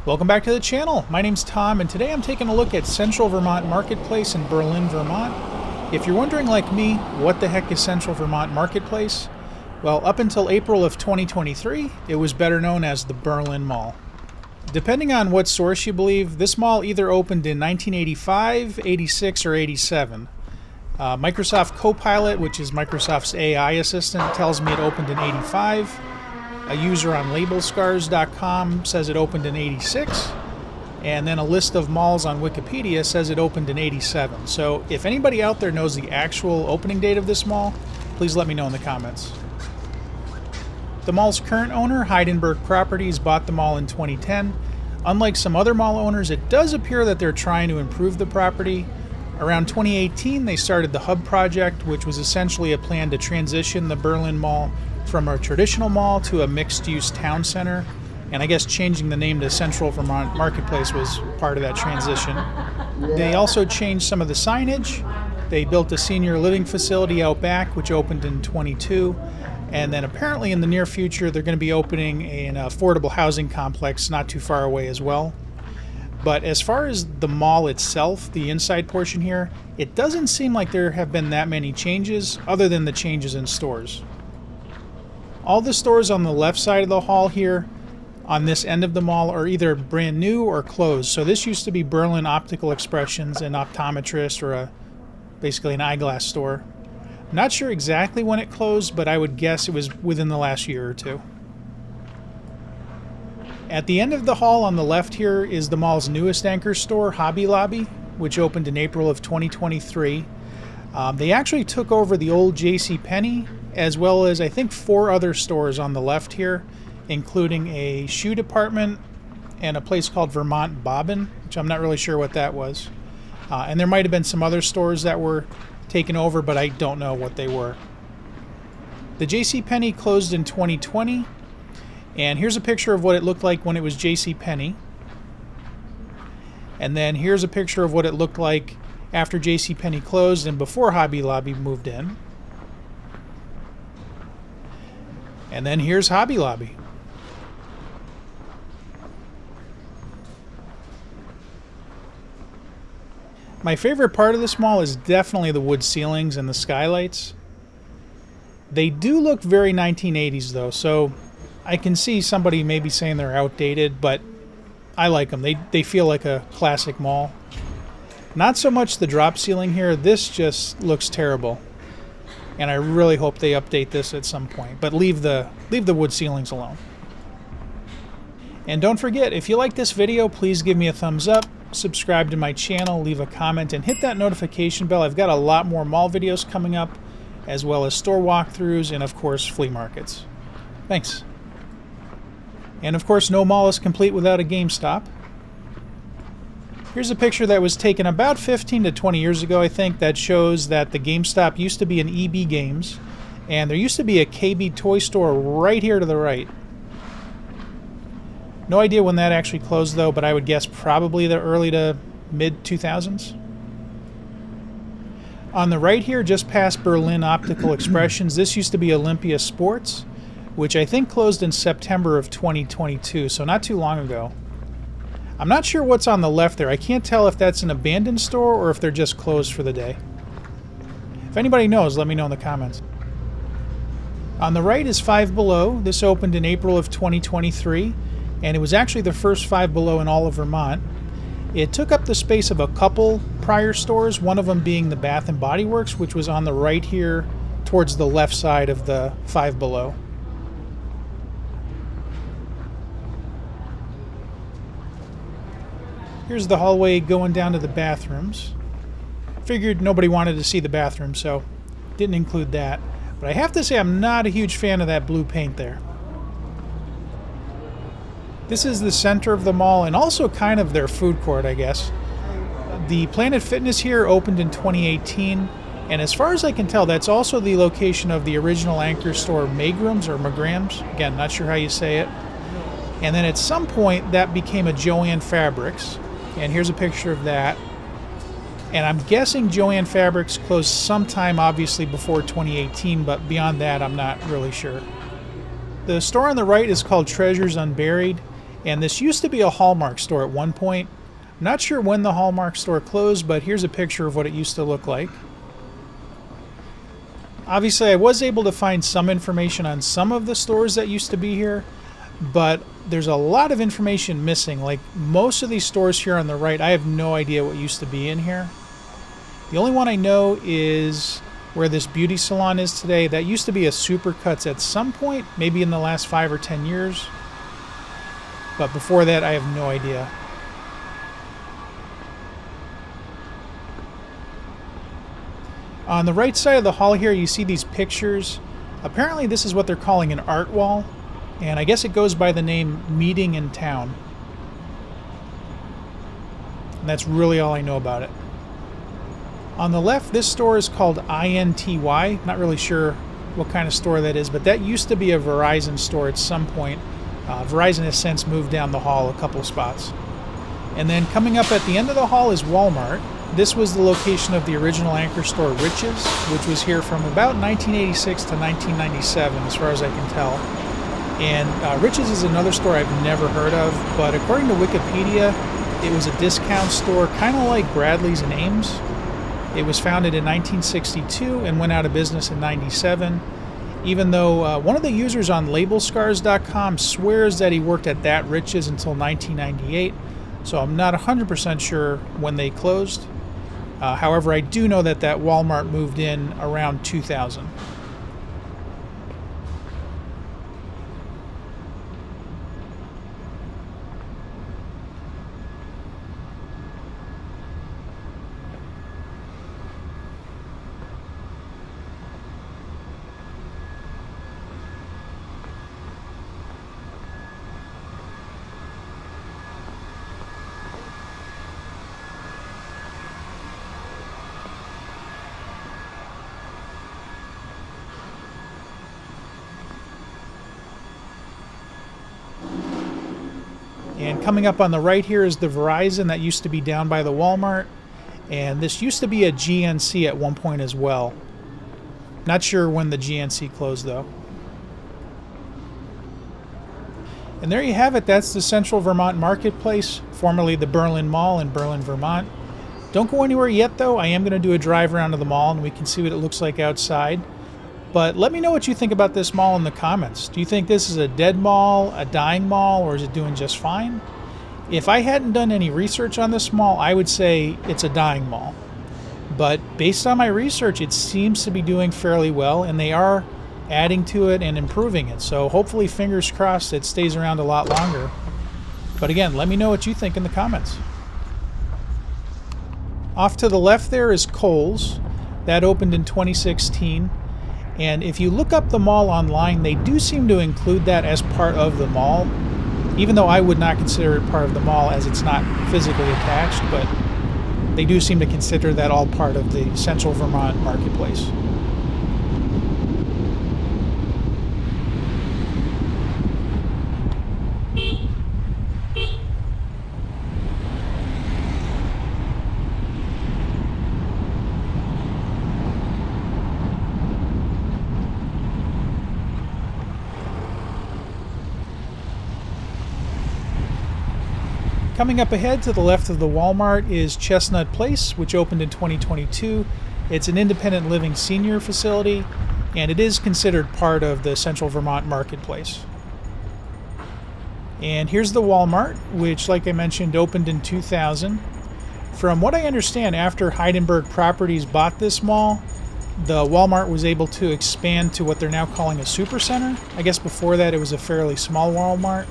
Welcome back to the channel. My name's Tom, and today I'm taking a look at Central Vermont Marketplace in Berlin, Vermont. If you're wondering, like me, what the heck is Central Vermont Marketplace? Well, up until April of 2023, it was better known as the Berlin Mall. Depending on what source you believe, this mall either opened in 1985, 86, or 87. Microsoft Copilot, which is Microsoft's AI assistant, tells me it opened in 85. A user on labelscars.com says it opened in 86. And then a list of malls on Wikipedia says it opened in 87. So if anybody out there knows the actual opening date of this mall, please let me know in the comments. The mall's current owner, Heidenberg Properties, bought the mall in 2010. Unlike some other mall owners, it does appear that they're trying to improve the property. Around 2018, they started the Hub project, which was essentially a plan to transition the Berlin Mall from a traditional mall to a mixed-use town center. And I guess changing the name to Central Vermont Marketplace was part of that transition. They also changed some of the signage. They built a senior living facility out back, which opened in 22. And then apparently in the near future, they're going to be opening an affordable housing complex not too far away as well. But as far as the mall itself, the inside portion here, it doesn't seem like there have been that many changes other than the changes in stores. All the stores on the left side of the hall here on this end of the mall are either brand new or closed. So this used to be Berlin Optical Expressions, an optometrist or basically an eyeglass store. I'm not sure exactly when it closed, but I would guess it was within the last year or two. At the end of the hall on the left here is the mall's newest anchor store, Hobby Lobby, which opened in April of 2023. They actually took over the old JCPenney, as well as I think 4 other stores on the left here, including a shoe department and a place called Vermont Bobbin, which I'm not really sure what that was. And there might have been some other stores that were taken over, but I don't know what they were. The JCPenney closed in 2020, and here's a picture of what it looked like when it was JCPenney. And then here's a picture of what it looked like after JCPenney closed and before Hobby Lobby moved in. And then here's Hobby Lobby. My favorite part of this mall is definitely the wood ceilings and the skylights. They do look very 1980s though, so I can see somebody maybe saying they're outdated, but I like them. They feel like a classic mall. Not so much the drop ceiling here. This just looks terrible. And I really hope they update this at some point, but leave the wood ceilings alone. And don't forget, if you like this video, please give me a thumbs up, subscribe to my channel, leave a comment, and hit that notification bell. I've got a lot more mall videos coming up, as well as store walkthroughs and of course flea markets. Thanks. And of course, no mall is complete without a GameStop. Here's a picture that was taken about 15 to 20 years ago, I think, that shows that the GameStop used to be an EB Games, and there used to be a KB toy store right here to the right. No idea when that actually closed though, but I would guess probably the early to mid 2000s. On the right here, just past Berlin Optical Expressions, this used to be Olympia Sports, which I think closed in September of 2022, so not too long ago. I'm not sure what's on the left there. I can't tell if that's an abandoned store or if they're just closed for the day. If anybody knows, let me know in the comments. On the right is Five Below. This opened in April of 2023, and it was actually the first Five Below in all of Vermont. It took up the space of a couple prior stores, one of them being the Bath & Body Works, which was on the right here towards the left side of the Five Below. Here's the hallway going down to the bathrooms. Figured nobody wanted to see the bathroom, so didn't include that. But I have to say I'm not a huge fan of that blue paint there. This is the center of the mall and also kind of their food court, I guess. The Planet Fitness here opened in 2018, and as far as I can tell, that's also the location of the original anchor store Magrams or Magrams. Again, not sure how you say it. And then at some point that became a Joann Fabrics. And here's a picture of that. And I'm guessing Joann Fabrics closed sometime, obviously, before 2018, but beyond that, I'm not really sure. The store on the right is called Treasures Unburied, And this used to be a Hallmark store at one point. I'm not sure when the Hallmark store closed, but here's a picture of what it used to look like. Obviously, I was able to find some information on some of the stores that used to be here, but there's a lot of information missing. Like most of these stores here on the right, I have no idea what used to be in here. The only one I know is where this beauty salon is today. That used to be a Supercuts at some point, maybe in the last 5 or 10 years. But before that, I have no idea. On the right side of the hall here, you see these pictures. Apparently this is what they're calling an art wall, and I guess it goes by the name Meeting in Town. And that's really all I know about it. On the left, this store is called INTY. Not really sure what kind of store that is, but that used to be a Verizon store at some point. Verizon has since moved down the hall a couple spots. And then coming up at the end of the hall is Walmart. This was the location of the original anchor store Riches, which was here from about 1986 to 1997, as far as I can tell. And Riches is another store I've never heard of, but according to Wikipedia, it was a discount store, kind of like Bradley's and Ames. It was founded in 1962 and went out of business in 97, even though one of the users on labelscars.com swears that he worked at that Riches until 1998, so I'm not 100% sure when they closed. However, I do know that Walmart moved in around 2000. And coming up on the right here is the Verizon that used to be down by the Walmart. And this used to be a GNC at one point as well. Not sure when the GNC closed though. And there you have it. That's the Central Vermont Marketplace, formerly the Berlin Mall in Berlin, Vermont. Don't go anywhere yet though. I am going to do a drive around to the mall and we can see what it looks like outside. But let me know what you think about this mall in the comments. Do you think this is a dead mall, a dying mall, or is it doing just fine? If I hadn't done any research on this mall, I would say it's a dying mall. But based on my research, it seems to be doing fairly well, and they are adding to it and improving it. So hopefully, fingers crossed, it stays around a lot longer. But again, let me know what you think in the comments. Off to the left there is Kohl's. That opened in 2016. And if you look up the mall online, they do seem to include that as part of the mall, even though I would not consider it part of the mall as it's not physically attached, but they do seem to consider that all part of the Central Vermont Marketplace. Coming up ahead to the left of the Walmart is Chestnut Place, which opened in 2022. It's an independent living senior facility, and it is considered part of the Central Vermont Marketplace. And here's the Walmart, which, like I mentioned, opened in 2000. From what I understand, after Heidenberg Properties bought this mall, the Walmart was able to expand to what they're now calling a supercenter. I guess before that it was a fairly small Walmart.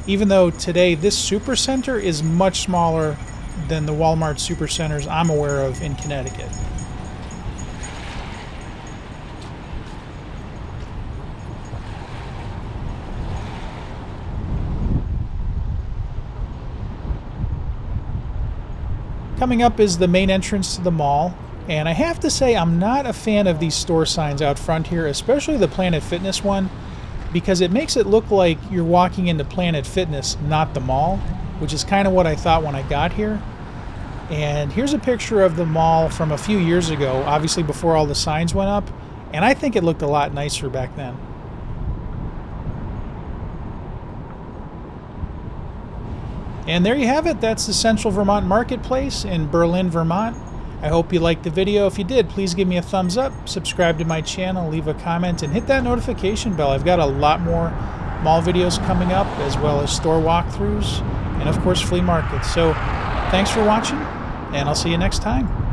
Even though today this supercenter is much smaller than the Walmart supercenters I'm aware of in Connecticut. Coming up is the main entrance to the mall, and I have to say I'm not a fan of these store signs out front here, especially the Planet Fitness one, because it makes it look like you're walking into Planet Fitness, not the mall, which is kind of what I thought when I got here. And here's a picture of the mall from a few years ago, obviously before all the signs went up, and I think it looked a lot nicer back then. And there you have it. That's the Central Vermont Marketplace in Berlin, Vermont. I hope you liked the video. If you did, please give me a thumbs up, subscribe to my channel, leave a comment, and hit that notification bell. I've got a lot more mall videos coming up, as well as store walkthroughs, and of course flea markets. So thanks for watching, and I'll see you next time.